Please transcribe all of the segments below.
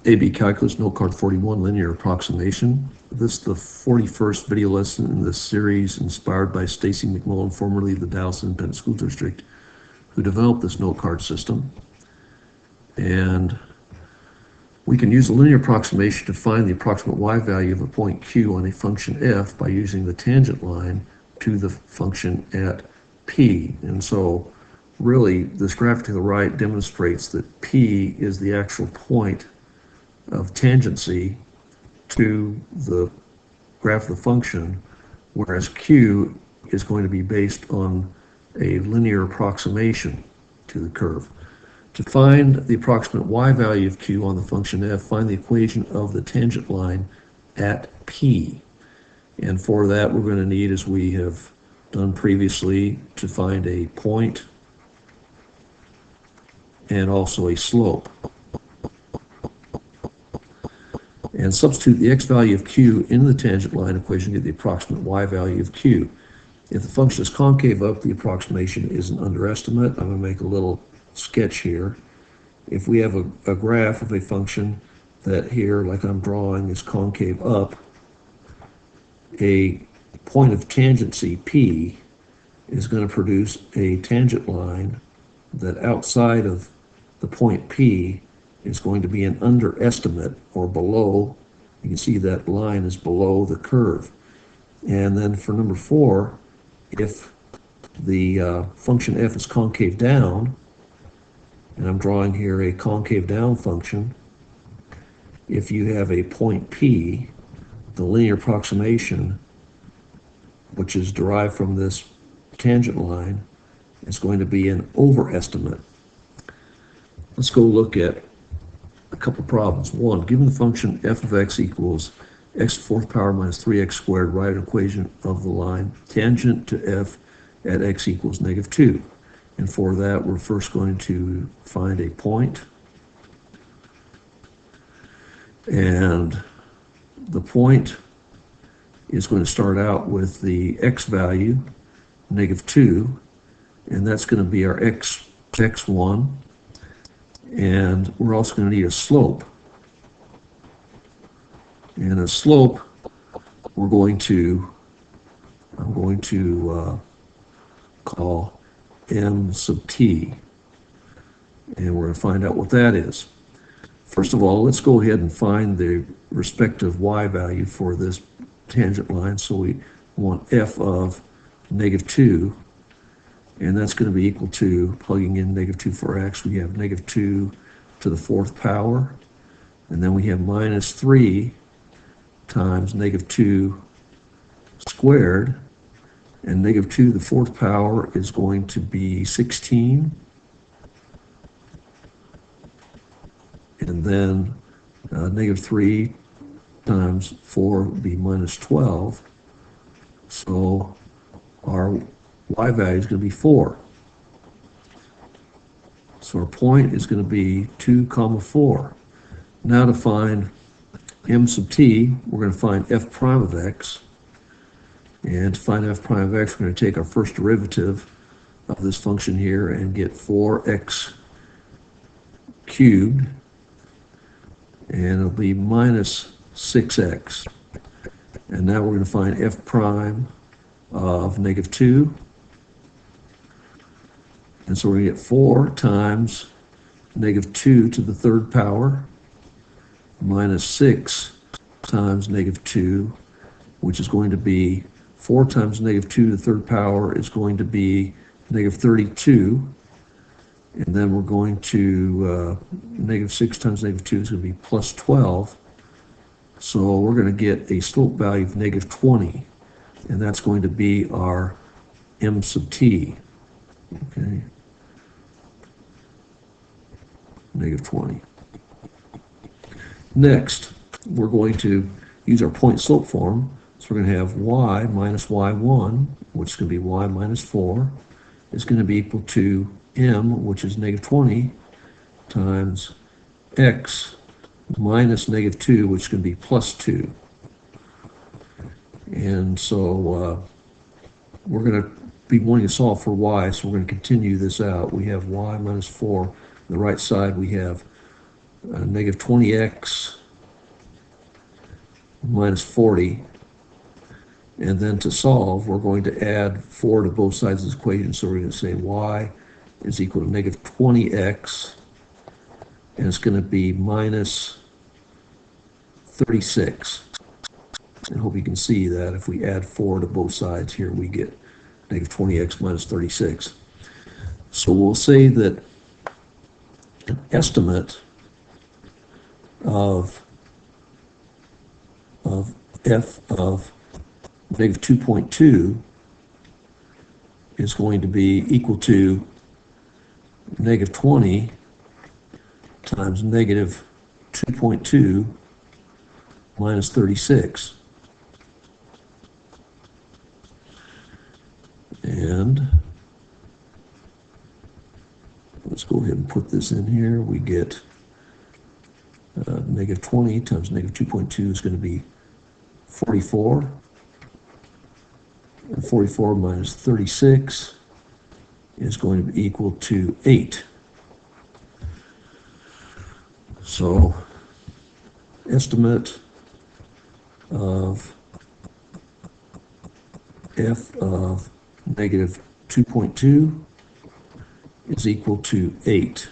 AB Calculus Note Card 41 Linear Approximation. This is the 41st video lesson in this series inspired by Stacy McMullen, formerly of the Dallas Independent School District, who developed this note card system. And we can use the linear approximation to find the approximate y value of a point Q on a function f by using the tangent line to the function at P. And so really this graphic to the right demonstrates that P is the actual point of tangency to the graph of the function, whereas Q is going to be based on a linear approximation to the curve. To find the approximate y value of Q on the function f, find the equation of the tangent line at P. And for that, we're going to need, as we have done previously, to find a point and also a slope. And substitute the x value of Q in the tangent line equation to get the approximate y value of Q. If the function is concave up, the approximation is an underestimate. I'm going to make a little sketch here. If we have a graph of a function that here, like I'm drawing, is concave up, a point of tangency P is going to produce a tangent line that outside of the point P is going to be an underestimate, or below. You can see that line is below the curve. And then for number 4, if the function f is concave down, and I'm drawing here a concave down function, if you have a point P, the linear approximation, which is derived from this tangent line, is going to be an overestimate. Let's go look at a couple problems. One, given the function f of x equals x to the fourth power minus 3x squared, write an equation of the line tangent to f at x equals -2. And for that, we're first going to find a point. And the point is going to start out with the x value, -2, and that's going to be our x1. And we're also going to need a slope. And a slope, I'm going to call m sub t. And we're going to find out what that is. First of all, let's go ahead and find the respective y value for this tangent line. So we want f of -2. And that's going to be equal to, plugging in -2 for x, we have -2 to the fourth power. And then we have -3 times -2 squared. And -2 to the fourth power is going to be 16. And then -3 times 4 would be -12. So our y value is going to be 4. So our point is going to be 2, 4. Now to find m sub t, we're going to find f prime of x. And to find f prime of x, we're going to take our first derivative of this function here and get 4x cubed. And it'll be -6x. And now we're going to find f prime of -2. And so we're going to get 4 times -2 to the third power minus 6 times -2, which is going to be 4 times -2 to the third power is going to be -32. And then we're going to -6 times -2 is going to be +12. So we're going to get a slope value of -20. And that's going to be our m sub t. Okay. -20. Next, we're going to use our point slope form. So we're going to have y minus y1, which is going to be y minus 4, is going to be equal to m, which is -20, times x minus -2, which is going to be +2. And so we're going to be wanting to solve for y, so we're going to continue this out. We have y minus 4. On the right side, we have negative 20x minus 40. And then to solve, we're going to add 4 to both sides of this equation. So we're going to say y is equal to negative 20x, and it's going to be minus 36. I hope you can see that if we add 4 to both sides here, we get negative 20x minus 36. So we'll say that an estimate of f of negative 2.2 is going to be equal to negative 20 times negative 2.2 minus 36. And let's go ahead and put this in here. We get negative 20 times negative 2.2 is going to be 44. And 44 minus 36 is going to be equal to 8. So estimate of f of negative 2.2 is equal to 8.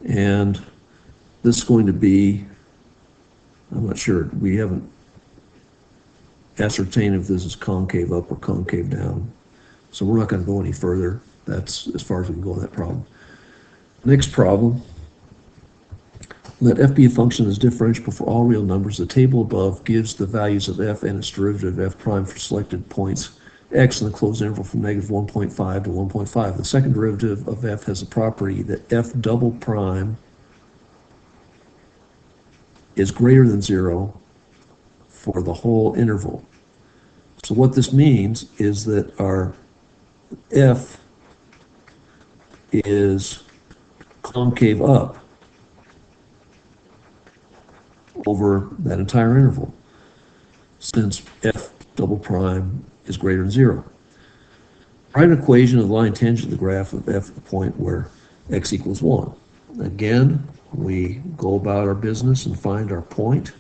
And this is going to be, I'm not sure, we haven't ascertained if this is concave up or concave down. So we're not going to go any further. That's as far as we can go in that problem. Next problem. Let f be a function that is differentiable for all real numbers. The table above gives the values of f and its derivative f prime for selected points x in the closed interval from negative 1.5 to 1.5. The second derivative of f has the property that f double prime is greater than 0 for the whole interval. So what this means is that our f is concave up over that entire interval, since f double prime is greater than 0. Write an equation of the line tangent to the graph of f at the point where x equals 1. Again, we go about our business and find our point.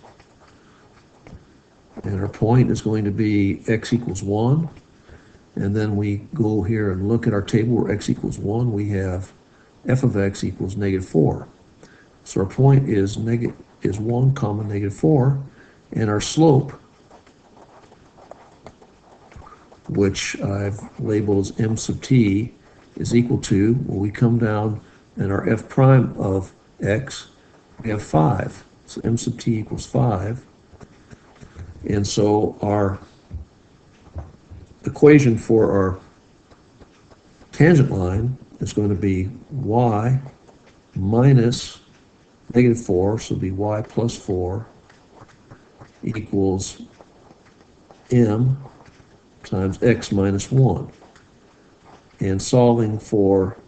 And our point is going to be x equals 1. And then we go here and look at our table where x equals 1. We have f of x equals negative 4. So our point is 1 comma negative 4. And our slope, which I've labeled as m sub t, is equal to, when we come down and our f prime of x, we have 5. So m sub t equals 5. And so our equation for our tangent line is going to be y minus negative 4, so it'll be y plus 4 equals m times x minus 1. And solving for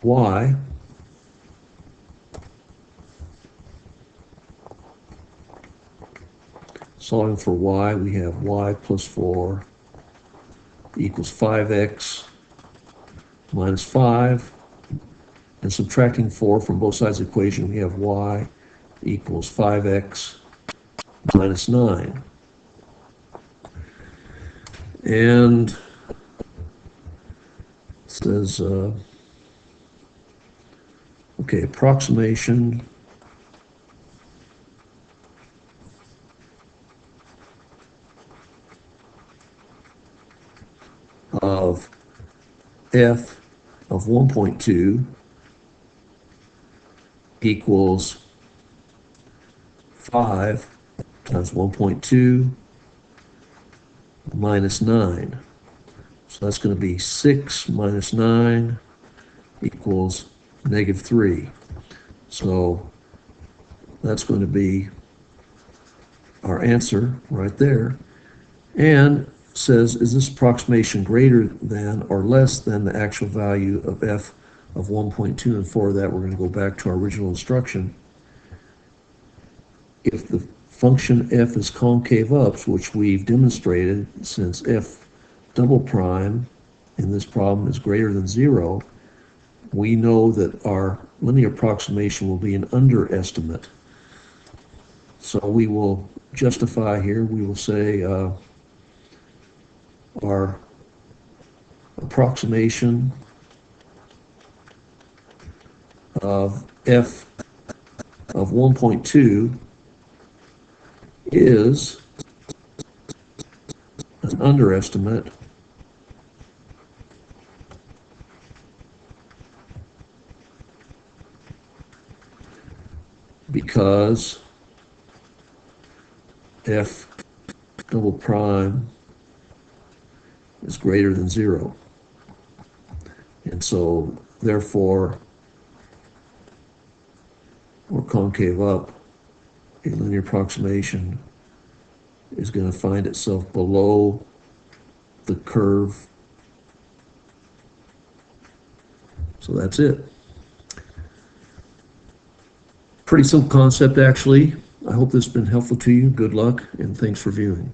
y, we have y plus 4 equals 5x minus 5. And subtracting 4 from both sides of the equation, we have y equals 5x minus 9. And it says, okay, approximation of f of 1.2 equals 5 times 1.2 minus 9. So that's going to be 6 minus 9 equals negative 3. So that's going to be our answer right there. And says, is this approximation greater than or less than the actual value of f of 1.2? And for that, we're going to go back to our original instruction. If the function f is concave up, which we've demonstrated, since f double prime in this problem is greater than 0, we know that our linear approximation will be an underestimate. So we will justify here, we will say our approximation of f of 1.2 is an underestimate because f double prime is greater than 0. And so, therefore, or concave up, a linear approximation is going to find itself below the curve. So that's it. Pretty simple concept, actually. I hope this has been helpful to you. Good luck, and thanks for viewing.